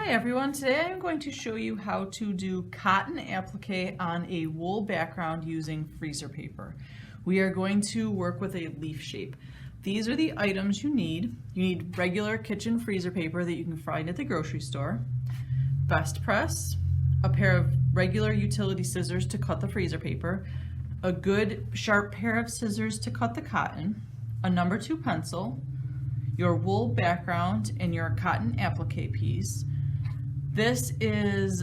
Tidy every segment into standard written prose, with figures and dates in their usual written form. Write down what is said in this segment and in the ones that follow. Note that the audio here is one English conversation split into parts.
Hi everyone, today I'm going to show you how to do cotton applique on a wool background using freezer paper. We are going to work with a leaf shape. These are the items you need. You need regular kitchen freezer paper that you can find at the grocery store, best press, a pair of regular utility scissors to cut the freezer paper, a good sharp pair of scissors to cut the cotton, a number 2 pencil, your wool background, and your cotton applique piece. This is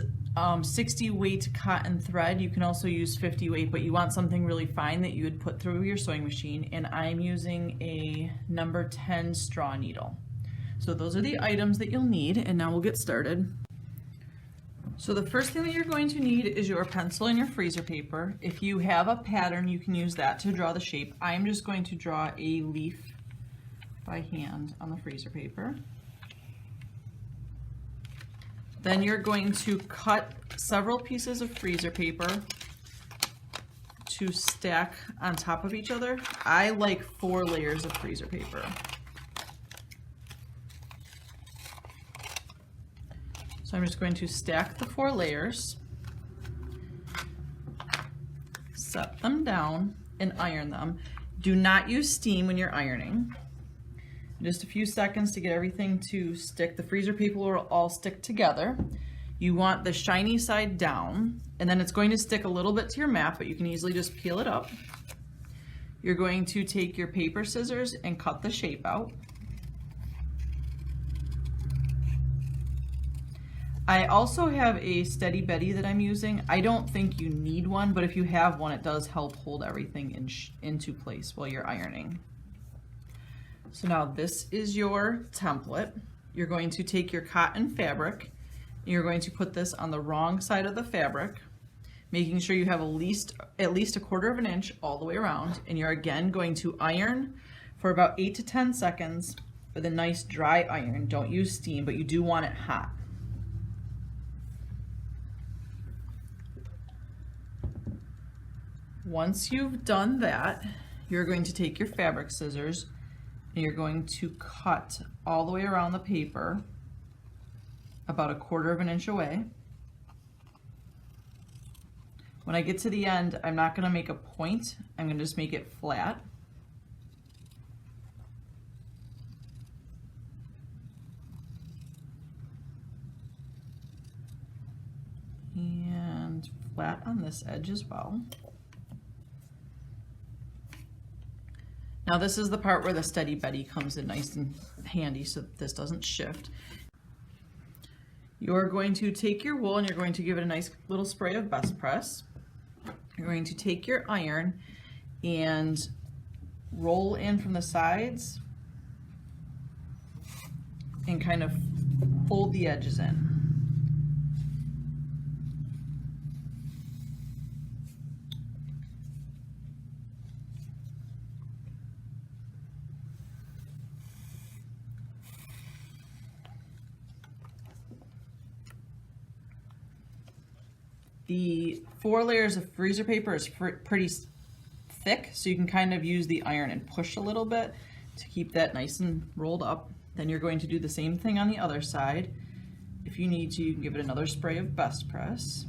60 weight cotton thread. You can also use 50 weight, but you want something really fine that you would put through your sewing machine, and I'm using a number 10 straw needle. So those are the items that you'll need, and now we'll get started. So the first thing that you're going to need is your pencil and your freezer paper. If you have a pattern, you can use that to draw the shape. I'm just going to draw a leaf by hand on the freezer paper. Then you're going to cut several pieces of freezer paper to stack on top of each other. I like 4 layers of freezer paper. So I'm just going to stack the 4 layers, set them down, and iron them. Do not use steam when you're ironing. Just a few seconds to get everything to stick. The freezer paper will all stick together. You want the shiny side down, and then it's going to stick a little bit to your mat, but you can easily just peel it up. You're going to take your paper scissors and cut the shape out. I also have a Steady Betty that I'm using. I don't think you need one, but if you have one, it does help hold everything into place while you're ironing. So now this is your template. You're going to take your cotton fabric and you're going to put this on the wrong side of the fabric, making sure you have at least a 1/4 inch all the way around, and you're again going to iron for about 8 to 10 seconds with a nice dry iron. Don't use steam, but you do want it hot. Once you've done that, you're going to take your fabric scissors and you're going to cut all the way around the paper about a 1/4 inch away. When I get to the end, I'm not going to make a point, I'm going to just make it flat. And flat on this edge as well. Now this is the part where the Steady Betty comes in nice and handy so that this doesn't shift. You're going to take your wool and you're going to give it a nice little spray of best press. You're going to take your iron and roll in from the sides and kind of fold the edges in. The 4 layers of freezer paper is pretty thick, so you can kind of use the iron and push a little bit to keep that nice and rolled up. Then you're going to do the same thing on the other side. If you need to, you can give it another spray of best press.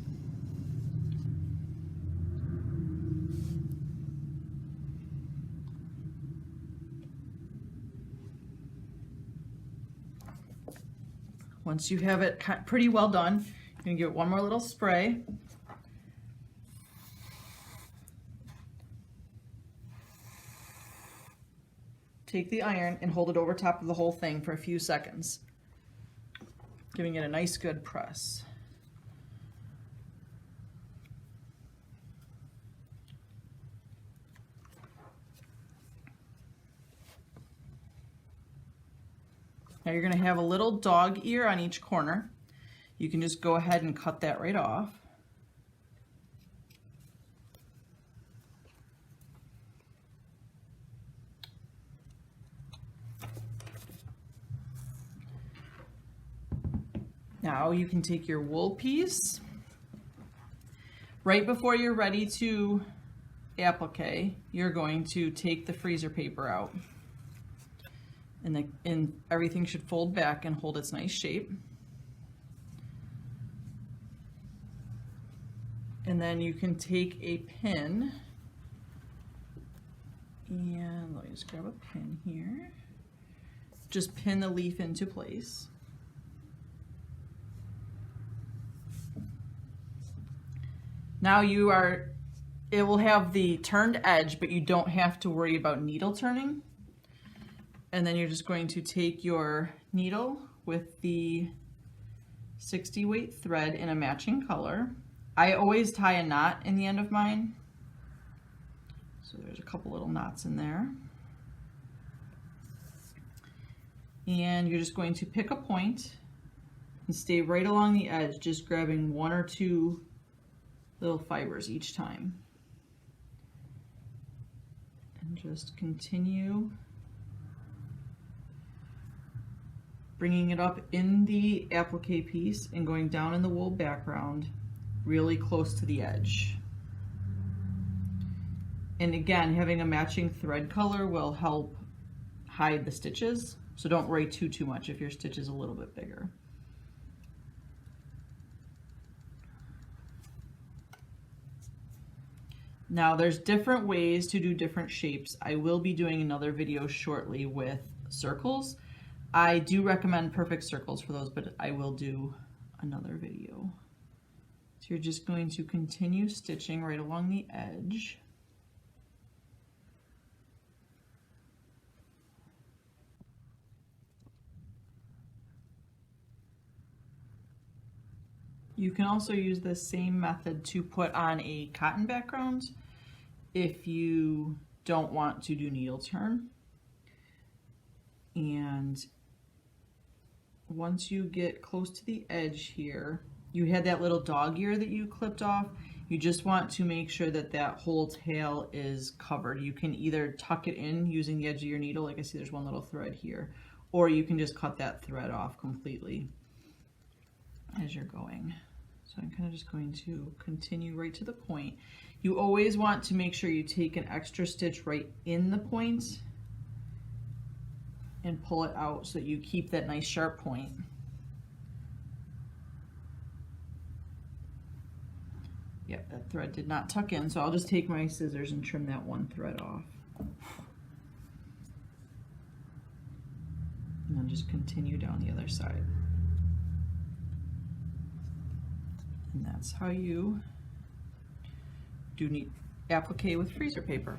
Once you have it pretty well done, you're going to give it one more little spray. Take the iron and hold it over top of the whole thing for a few seconds, giving it a nice good press. Now you're going to have a little dog ear on each corner. You can just go ahead and cut that right off. Now you can take your wool piece. Right before you're ready to applique, you're going to take the freezer paper out. And everything should fold back and hold its nice shape. And then you can take a pin, and let me just grab a pin here. Just pin the leaf into place. Now it will have the turned edge, but you don't have to worry about needle turning. And then you're just going to take your needle with the 60 weight thread in a matching color. I always tie a knot in the end of mine. So there's a couple little knots in there. And you're just going to pick a point and stay right along the edge, just grabbing 1 or 2 little fibers each time. And just continue bringing it up in the applique piece and going down in the wool background really close to the edge. And again, having a matching thread color will help hide the stitches, so don't worry too much if your stitch is a little bit bigger. Now there's different ways to do different shapes. I will be doing another video shortly with circles. I do recommend perfect circles for those, but I will do another video. So you're just going to continue stitching right along the edge. You can also use the same method to put on a cotton background if you don't want to do needle turn. And once you get close to the edge here, you had that little dog ear that you clipped off. You just want to make sure that that whole tail is covered. You can either tuck it in using the edge of your needle, like I see there's one little thread here, or you can just cut that thread off completely as you're going. So I'm kind of just going to continue right to the point. You always want to make sure you take an extra stitch right in the point and pull it out so that you keep that nice sharp point. Yep, that thread did not tuck in, so I'll just take my scissors and trim that one thread off. And then just continue down the other side. And that's how you do applique with freezer paper.